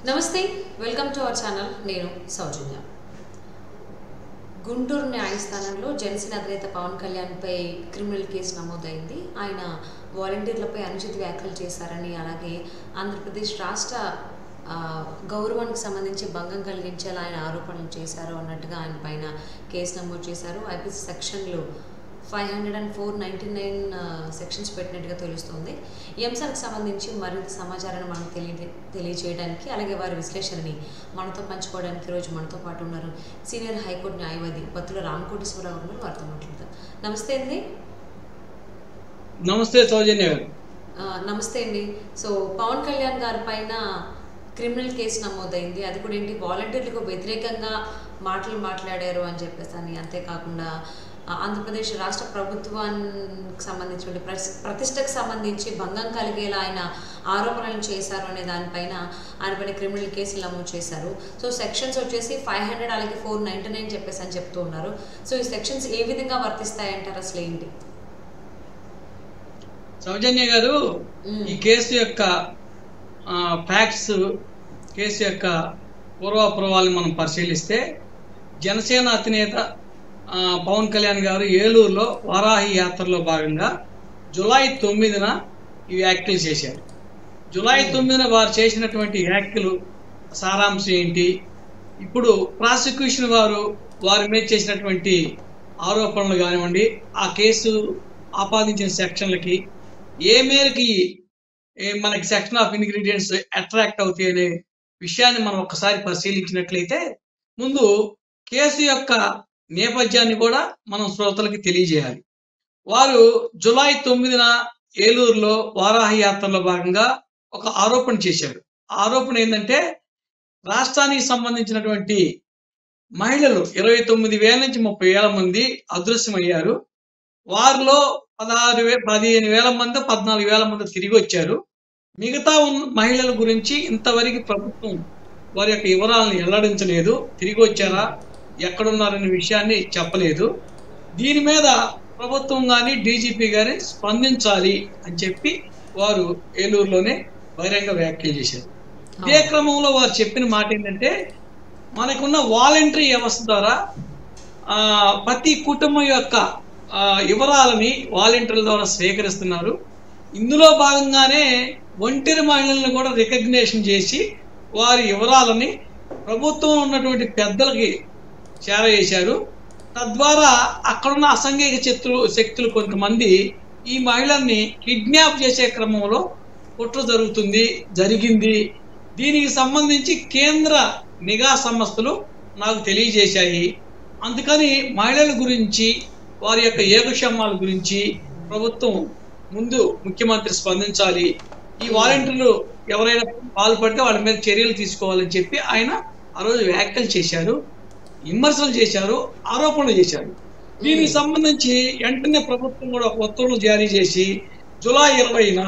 నమస్తే welcome to our channel నేను సౌజన్య గుంటూరు న్యాయస్థానంలో జనసేన అధినేత పవన్ కళ్యాణ్పై క్రిమినల్ కేసు నమోదైంది. ఆయన వాలంటీర్లపై అనుచిత వ్యాఖ్యలు చేశారని, అలాగే ఆంధ్రప్రదేశ్ రాష్ట్ర గౌరవానికి సంబంధించి భంగం కలిగించేలా ఆయన ఆరోపణలు చేశారు అన్నట్టుగా ఆయన పైన కేసు నమోదు చేశారు. ఐపీసీ సెక్షన్లు 504, 99 సెక్షన్స్ పెట్టినట్టుగా తెలుస్తుంది. ఈ అంశానికి సంబంధించి మరింత సమాచారాన్ని మనం తెలియజేయడానికి, అలాగే వారి విశ్లేషణని మనతో పంచుకోవడానికి ఈరోజు మనతో పాటు ఉన్నారు సీనియర్ హైకోర్టు న్యాయవాది బత్తుల రామకోటేశ్వరరావు గారు. వారితో మాట్లాడతారు. నమస్తే అండి. నమస్తే సౌజన్య గారు. నమస్తే అండి. సో పవన్ కళ్యాణ్ గారి పైన క్రిమినల్ కేసు నమోదైంది. అది కూడా ఏంటి, వాలంటీర్లకు వ్యతిరేకంగా మాటలు మాట్లాడారు అని చెప్పేసి అని, అంతేకాకుండా ఆంధ్రప్రదేశ్ రాష్ట్ర ప్రభుత్వానికి సంబంధించిన ప్రతిష్టకు సంబంధించి భంగం కలిగేలా ఆయన ఆరోపణలు చేశారు అనే దానిపైన ఆయనపైన క్రిమినల్ కేసులు నమోదు చేశారు. సో సెక్షన్స్ వచ్చేసి 500 అలాగే 499 చెప్పేసి అని చెప్తూ ఉన్నారు. సో ఈ సెక్షన్స్ ఏ విధంగా వర్తిస్తాయంటారు, అసలు ఏంటి? సౌజన్య గారు, ఈ కేసు యొక్క ఫ్యాక్ట్స్, కేసు యొక్క పూర్వాపూర్వాలను మనం పరిశీలిస్తే, జనసేన అధినేత పవన్ కళ్యాణ్ గారు ఏలూరులో వారాహి యాత్రలో భాగంగా జూలై 9న ఈ వ్యాఖ్యలు చేశారు. జూలై 9న వారు చేసినటువంటి వ్యాఖ్యలు సారాంశం ఏంటి, ఇప్పుడు ప్రాసిక్యూషన్ వారి మీద చేసినటువంటి ఆరోపణలు కానివ్వండి, ఆ కేసు ఆపాదించిన సెక్షన్లకి ఏ మేరకి మనకి సెక్షన్ ఆఫ్ ఇంగ్రీడియంట్స్ అట్రాక్ట్ అవుతాయి అనే విషయాన్ని మనం ఒకసారి పరిశీలించినట్లయితే, ముందు కేసు యొక్క నేపథ్యాన్ని కూడా మనం శ్రోతలకి తెలియజేయాలి. వారు జూలై 9న ఏలూరులో వారాహి యాత్రలో భాగంగా ఒక ఆరోపణ చేశారు. ఆ ఆరోపణ ఏంటంటే, రాష్ట్రానికి సంబంధించినటువంటి మహిళలు 29,000 నుంచి 30,000 మంది అదృశ్యమయ్యారు. వారిలో 15,000 మంది 14,000 మంది తిరిగి వచ్చారు. మిగతా మహిళల గురించి ఇంతవరకు ప్రభుత్వం వారి యొక్క వివరాలను వెల్లడించలేదు. తిరిగి వచ్చారా, ఎక్కడున్నారనే విషయాన్ని చెప్పలేదు. దీని మీద ప్రభుత్వం కానీ డీజీపీ కానీ స్పందించాలి అని చెప్పి వారు ఏలూరులోనే బహిరంగ వ్యాఖ్యలు చేశారు. ఇదే క్రమంలో వారు చెప్పిన మాట ఏంటంటే, మనకున్న వాలంటరీ వ్యవస్థ ద్వారా ప్రతి కుటుంబం యొక్క వివరాలని వాలంటీర్ల ద్వారా స్వీకరిస్తున్నారు. ఇందులో భాగంగానే ఒంటరి మహిళలను కూడా రికగ్నేషన్ చేసి వారి వివరాలని ప్రభుత్వం ఉన్నటువంటి పెద్దలకి చేరవేశారు. తద్వారా అక్కడున్న అసంఘిక శక్తులు కొంతమంది ఈ మహిళల్ని కిడ్నాప్ చేసే క్రమంలో కుట్ర జరిగింది. దీనికి సంబంధించి కేంద్ర నిఘా సంస్థలు నాకు తెలియజేశాయి. అందుకని మహిళల గురించి, వారి యొక్క యోగక్షేమాల గురించి ప్రభుత్వం ముందు ముఖ్యమంత్రి స్పందించాలి. ఈ వాలంటీర్లు ఎవరైనా పాల్పడితే వాళ్ళ మీద చర్యలు తీసుకోవాలని చెప్పి ఆయన ఆ రోజు వ్యాఖ్యలు చేశారు, విమర్శలు చేశారు, ఆరోపణలు చేశారు. దీనికి సంబంధించి వెంటనే ప్రభుత్వం కూడా ఒక ఉత్తర్వులు జారీ చేసి జూలై 20న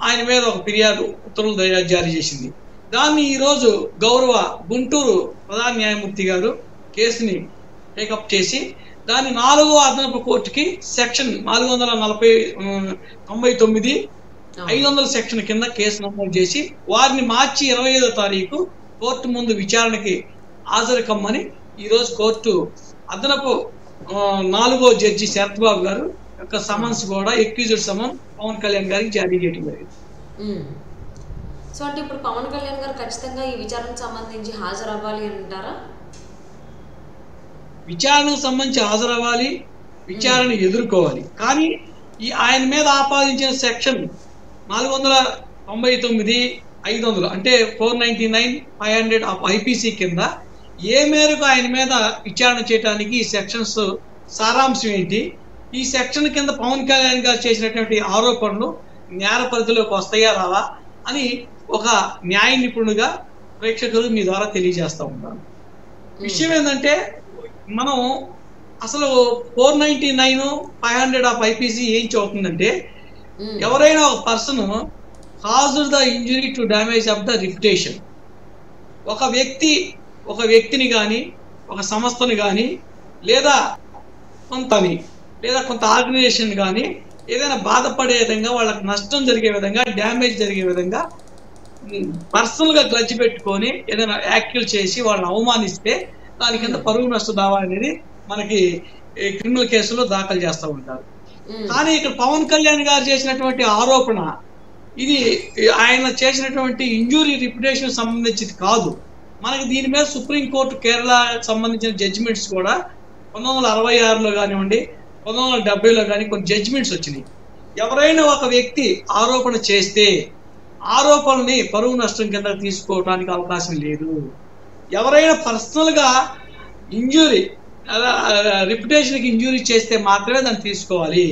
ఆయన మీద ఒక ఫిర్యాదు ఉత్తర్వులు జారీ చేసింది. దాన్ని ఈరోజు గౌరవ గుంటూరు ప్రధాన న్యాయమూర్తి గారు కేసుని టేకప్ చేసి దాన్ని 4వ అదనపు కోర్టుకి సెక్షన్ 499, 500 సెక్షన్ కింద కేసు నమోదు చేసి వారిని మార్చి 25వ తారీఖు కోర్టు ముందు విచారణకి హాజరు కమ్మని ఈరోజు కోర్టు అదనపు 4వ జడ్జి శరత్ బాబు గారు యొక్క సమన్స్ కూడా ఎక్యూజ్డ్ సమన్ పవన్ కళ్యాణ్ గారికి జారీ చేయడం జరిగింది. సో అంటే ఇప్పుడు పవన్ కళ్యాణ్ గారు ఖచ్చితంగా ఈ విచారణకు సంబంధించి హాజరవ్వాలి అంటారా? విచారణకు సంబంధించి హాజరవ్వాలి, విచారణ ఎదుర్కోవాలి. కానీ ఈ ఆయన మీద ఆపాదించిన సెక్షన్ 499, 500 అంటే 499, 500 ఆఫ్ ఐపీసీ కింద ఏ మేరకు ఆయన మీద విచారణ చేయడానికి ఈ సెక్షన్స్ సారాంశం ఏంటి, ఈ సెక్షన్ కింద పవన్ కళ్యాణ్ గారు చేసినటువంటి ఆరోపణలు నేర పరిధిలోకి వస్తాయా రావా అని ఒక న్యాయ నిపుణుడిగా ప్రేక్షకులు మీ ద్వారా తెలియజేస్తూ ఉంటాను. విషయం ఏంటంటే, మనం అసలు 499, 500 ఆఫ్ ఐపీసీ ఏం చెబుతుందంటే, ఎవరైనా ఒక person caused the injury to damage of the reputation, ఒక వ్యక్తిని కానీ, ఒక సంస్థని కానీ, లేదా కొంత ఆర్గనైజేషన్ కానీ ఏదైనా బాధపడే విధంగా, వాళ్ళకి నష్టం జరిగే విధంగా, డ్యామేజ్ జరిగే విధంగా పర్సనల్ గా గ్రడ్జ్ పెట్టుకొని ఏదైనా యాక్టివ్ చేసి వాళ్ళని అవమానిస్తే దాని కింద పరువు నష్ట దావా అనేది మనకి క్రిమినల్ కేసులో దాఖలు చేస్తూ ఉంటారు. కానీ ఇక్కడ పవన్ కళ్యాణ్ గారు చేసినటువంటి ఆరోపణ ఇది ఆయన చేసినటువంటి ఇంజూరీ రిప్యుటేషన్ సంబంధించింది కాదు. మనకి దీని మీద సుప్రీంకోర్టు కేరళ సంబంధించిన జడ్జిమెంట్స్ కూడా 1966లో కానివ్వండి 1970లో కానీ కొన్ని జడ్జిమెంట్స్ వచ్చినాయి. ఎవరైనా ఒక వ్యక్తి ఆరోపణ చేస్తే ఆరోపణని పరువు నష్టం కింద తీసుకోవడానికి అవకాశం లేదు. ఎవరైనా పర్సనల్ గా ఇంజూరీ రిప్యుటేషన్ కి ఇంజూరీ చేస్తే మాత్రమే దాన్ని తీసుకోవాలి.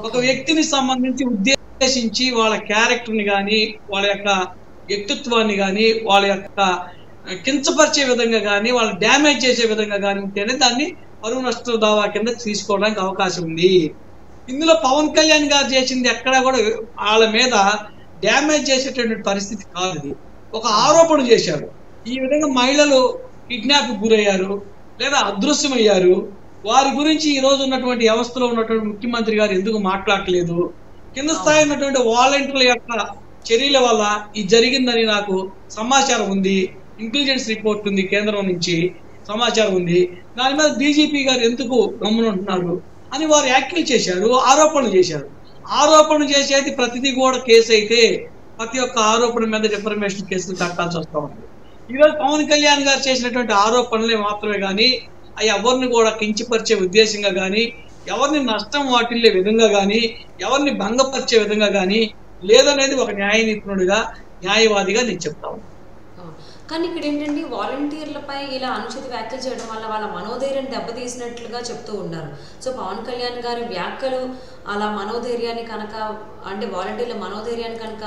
ఒక వ్యక్తిని సంబంధించి ఉద్దేశించి వాళ్ళ క్యారెక్టర్ ని కానీ వాళ్ళ యొక్క వ్యక్తిత్వాన్ని కానీ వాళ్ళ యొక్క కించపరిచే విధంగా కానీ వాళ్ళు డ్యామేజ్ చేసే విధంగా కానీ ఉంటేనే దాన్ని పరువు నష్ట దావా కింద తీసుకోవడానికి అవకాశం ఉంది. ఇందులో పవన్ కళ్యాణ్ గారు చేసింది ఎక్కడా కూడా వాళ్ళ మీద డ్యామేజ్ చేసేటటువంటి పరిస్థితి కాదు. ఇది ఒక ఆరోపణ చేశారు. ఈ విధంగా మహిళలు కిడ్నాప్ గురయ్యారు లేదా అదృశ్యమయ్యారు, వారి గురించి ఈ రోజు ఉన్నటువంటి వ్యవస్థలో ఉన్నటువంటి ముఖ్యమంత్రి గారు ఎందుకు మాట్లాడలేదు? కింద స్థాయి ఉన్నటువంటి వాలంటీర్ల యొక్క చర్యల వల్ల ఇది జరిగిందని నాకు సమాచారం ఉంది, ఇంటెలిజెన్స్ రిపోర్ట్ ఉంది, కేంద్రం నుంచి సమాచారం ఉంది, దాని మీద డీజీపీ గారు ఎందుకు గమ్మునుంటున్నారు అని వారు యాక్టివ్ చేశారు, ఆరోపణలు చేశారు. ఆరోపణ చేసేది ప్రతిదీ కూడా కేసు అయితే ప్రతి ఒక్క ఆరోపణ మీద డిఫర్మేషన్ కేసులు కట్టాల్సి వస్తూ ఉంది. ఈరోజు పవన్ కళ్యాణ్ గారు చేసినటువంటి ఆరోపణలే మాత్రమే కానీ అవి ఎవరిని కూడా కించపరిచే ఉద్దేశంగా కానీ ఎవరిని నష్టం వాటిల్లే విధంగా కానీ ఎవరిని భంగపరిచే విధంగా కానీ లేదనేది ఒక న్యాయ నిపుణుడిగా న్యాయవాదిగా నేను చెప్తాను. కానీ ఇక్కడ ఏంటంటే వాలంటీర్లపై ఇలా అనుచిత వ్యాఖ్యలు చేయడం వల్ల వాళ్ళ మనోధైర్యాన్ని దెబ్బతీసినట్లుగా చెప్తూ ఉన్నారు. సో పవన్ కళ్యాణ్ గారి వ్యాఖ్యలు అలా మనోధైర్యాన్ని కనుక అంటే వాలంటీర్ల మనోధైర్యాన్ని కనుక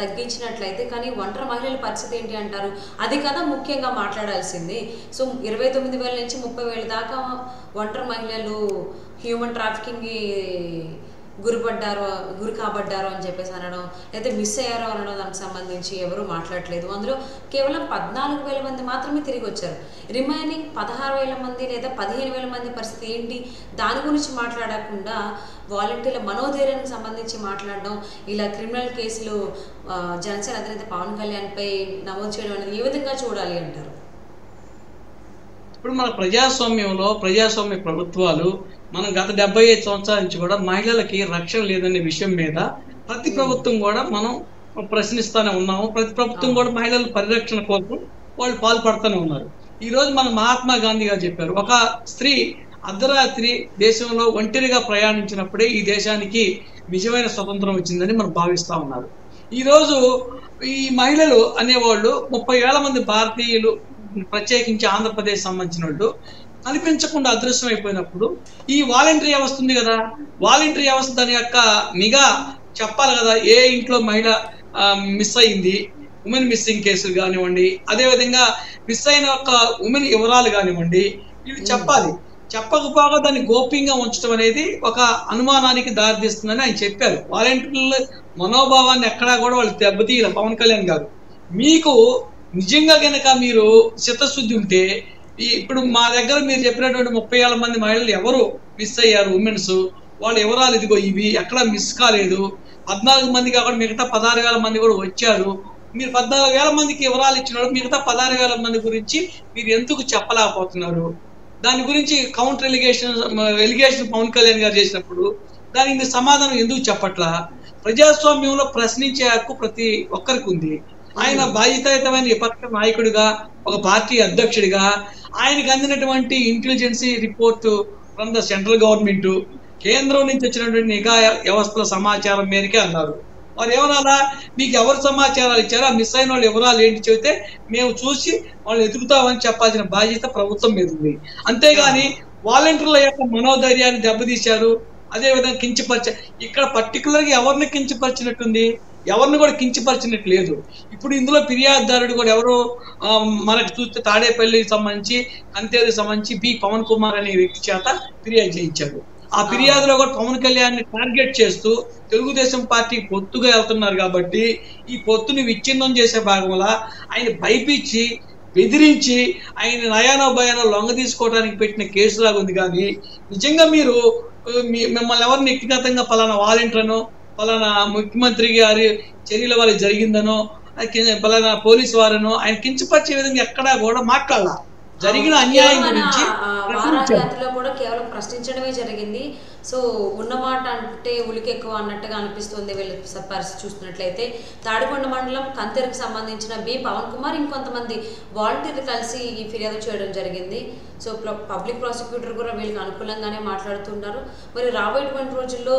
తగ్గించినట్లయితే కానీ ఒంటరి మహిళల పరిస్థితి ఏంటి అంటారు? అది కదా ముఖ్యంగా మాట్లాడాల్సింది. సో 29,000 నుంచి 30,000 దాకా ఒంటరి మహిళలు హ్యూమన్ ట్రాఫికింగ్కి గురి కాబడ్డారు అని చెప్పేసి అనడం, లేదా మిస్ అయ్యారో అనడం దానికి సంబంధించి ఎవరు మాట్లాడలేదు. అందులో కేవలం 14,000 మంది మాత్రమే తిరిగి వచ్చారు. రిమైనింగ్ 16,000 మంది లేదా 15,000 మంది పరిస్థితి ఏంటి? దాని గురించి మాట్లాడకుండా వాలంటీర్ల మనోధైర్యానికి సంబంధించి మాట్లాడడం, ఇలా క్రిమినల్ కేసులు జనసేన అధినేత పవన్ కళ్యాణ్పై నమోదు చేయడం అనేది ఏ విధంగా చూడాలి అంటారు? ఇప్పుడు మన ప్రజాస్వామ్యంలో ప్రజాస్వామ్య ప్రభుత్వాలు మనం గత 75 సంవత్సరాల నుంచి కూడా మహిళలకి రక్షణ లేదనే విషయం మీద ప్రతి ప్రభుత్వం కూడా మనం ప్రశ్నిస్తూనే ఉన్నాము. ప్రతి ప్రభుత్వం కూడా మహిళల పరిరక్షణ కోసం వాళ్ళు పాల్పడుతూనే ఉన్నారు. ఈ రోజు మన మహాత్మా గాంధీ గారు చెప్పారు, ఒక స్త్రీ అర్ధరాత్రి దేశంలో ఒంటరిగా ప్రయాణించినప్పుడే ఈ దేశానికి నిజమైన స్వతంత్రం వచ్చిందని మనం భావిస్తూ ఉన్నారు. ఈరోజు ఈ మహిళలు అనేవాళ్ళు 30,000 మంది భారతీయులు ప్రత్యేకించి ఆంధ్రప్రదేశ్ సంబంధించిన వాళ్ళు కనిపించకుండా అదృశ్యం అయిపోయినప్పుడు ఈ వాలంటరీ వ్యవస్థ ఉంది కదా, వాలంటరీ వ్యవస్థ దాని యొక్క నిఘా చెప్పాలి కదా. ఏ ఇంట్లో మహిళ మిస్ అయింది, ఉమెన్ మిస్సింగ్ కేసులు కానివ్వండి, అదేవిధంగా మిస్ అయిన ఒక ఉమెన్ వివరాలు కానివ్వండి, ఇవి చెప్పాలి. చెప్పకపోగా దాన్ని గోప్యంగా ఉంచడం అనేది ఒక అనుమానానికి దారితీస్తుందని ఆయన చెప్పారు. వాలంటీర్ల మనోభావాన్ని ఎక్కడా కూడా వాళ్ళు దెబ్బతీయరు. పవన్ కళ్యాణ్ గారు మీకు నిజంగా కనుక మీరు చిత్తశుద్ధి ఉంటే ఇప్పుడు మా దగ్గర మీరు చెప్పినటువంటి 30,000 మంది మహిళలు ఎవరు మిస్ అయ్యారు ఉమెన్స్, వాళ్ళ వివరాలు ఇదిగో ఇవి, ఎక్కడ మిస్ కాలేదు. 14 మంది కాకుండా మిగతా 16,000 మంది కూడా వచ్చారు. మీరు 14,000 మందికి వివరాలు ఇచ్చినారు, మిగతా 16,000 మంది గురించి మీరు ఎందుకు చెప్పలేకపోతున్నారు? దాని గురించి కౌంటర్ ఎలిగేషన్ పవన్ కళ్యాణ్ గారు చేసినప్పుడు దానికి సమాధానం ఎందుకు చెప్పట్లా? ప్రజాస్వామ్యంలో ప్రశ్నించే హక్కు ప్రతి ఒక్కరికి ఉంది. ఆయన బాధ్యతాయుతమైన విపక్ష నాయకుడిగా, ఒక పార్టీ అధ్యక్షుడిగా ఆయనకు అందినటువంటి intelligence report from the central government, కేంద్రం నుంచి వచ్చినటువంటి నిఘా వ్యవస్థల సమాచారం మేరకే అన్నారు. వారు ఏమన్నా మీకు ఎవరు సమాచారాలు ఇచ్చారో ఆ మిస్ అయిన వాళ్ళు వివరాలు ఏంటి చెబితే మేము చూసి వాళ్ళు ఎదుగుతామని చెప్పాల్సిన బాధ్యత ప్రభుత్వం మీద ఉంది. అంతేగాని వాలంటీర్ల యొక్క మనోధైర్యాన్ని దెబ్బతీశారు, అదేవిధంగా కించపరిచారు. ఇక్కడ పర్టికులర్గా ఎవరిని కించపరిచినట్టుంది? ఎవరిని కూడా కించపరిచినట్టు లేదు. ఇప్పుడు ఇందులో ఫిర్యాదుదారుడు కూడా ఎవరు మనకు చూస్తే తాడేపల్లికి సంబంధించి అంతేదికి సంబంధించి బి పవన్ కుమార్ అనే వ్యక్తి చేత ఫిర్యాదు చేయించాడు. ఆ ఫిర్యాదులో కూడా పవన్ కళ్యాణ్ ని టార్గెట్ చేస్తూ తెలుగుదేశం పార్టీ పొత్తుగా వెళ్తున్నారు కాబట్టి ఈ పొత్తుని విచ్ఛిన్నం చేసే భాగంలో ఆయన భయపించి బెదిరించి ఆయన నయానో భయానో లొంగ తీసుకోవడానికి పెట్టిన కేసులాగా ఉంది. కానీ నిజంగా మీరు మిమ్మల్ని ఎవరిని వ్యక్తిగతంగా పలానా వాలంటీర్నో పలానా ముఖ్యమంత్రి గారి చర్యల వల్ల జరిగిందనో పలానా పోలీసు వారిను ఆయన కించపరిచే విధంగా ఎక్కడా కూడా మాట్లాడాల. జరిగిన అన్యాయం గురించి వారాహయాత్రలో కూడా కేవలం ప్రశ్నించడమే జరిగింది. సో ఉన్నమాట అంటే ఉలికి ఎక్కువ అన్నట్టుగా అనిపిస్తుంది వీళ్ళ పరిస్థితి చూస్తున్నట్లయితే. తాడికొండ మండలం కంతెరకు సంబంధించిన బి పవన్ కుమార్ ఇంకొంతమంది వాలంటీర్లు కలిసి ఈ ఫిర్యాదు చేయడం జరిగింది. సో పబ్లిక్ ప్రాసిక్యూటర్ కూడా వీళ్ళకి అనుకూలంగానే మాట్లాడుతున్నారు. మరి రాబోయేటువంటి రోజుల్లో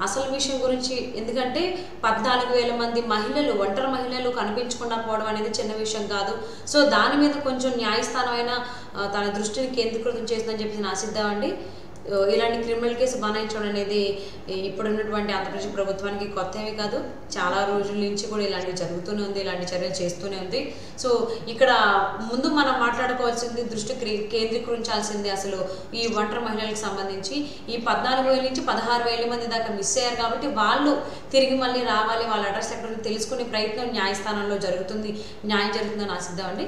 అసలు విషయం గురించి, ఎందుకంటే 14,000 మంది మహిళలు, ఒంటరి మహిళలు కనిపించకుండా పోవడం అనేది చిన్న విషయం కాదు. సో దాని మీద కొంచెం న్యాయస్థానమైన తన దృష్టిని కేంద్రీకృతం చేసిందని చెప్పేసి ఆశిద్దామండి. ఇలాంటి క్రిమినల్ కేసు బనాయించడం అనేది ఇప్పుడున్నటువంటి ఆంధ్రప్రదేశ్ ప్రభుత్వానికి కొత్త ఏమీ కాదు. చాలా రోజుల నుంచి కూడా ఇలాంటివి జరుగుతూనే ఉంది, ఇలాంటి చర్యలు చేస్తూనే ఉంది. సో ఇక్కడ ముందు మనం మాట్లాడుకోవాల్సింది, దృష్టి కేంద్రీకరించాల్సింది అసలు ఈ ఒంటరి మహిళలకు సంబంధించి ఈ 14,000 నుంచి 16,000 మంది దాకా మిస్ అయ్యారు. కాబట్టి వాళ్ళు తిరిగి మళ్ళీ రావాలి, వాళ్ళ అడ్రస్ ఎక్కడ తెలుసుకునే ప్రయత్నం న్యాయస్థానంలో జరుగుతుంది, న్యాయం జరుగుతుందని ఆశిద్దామండి.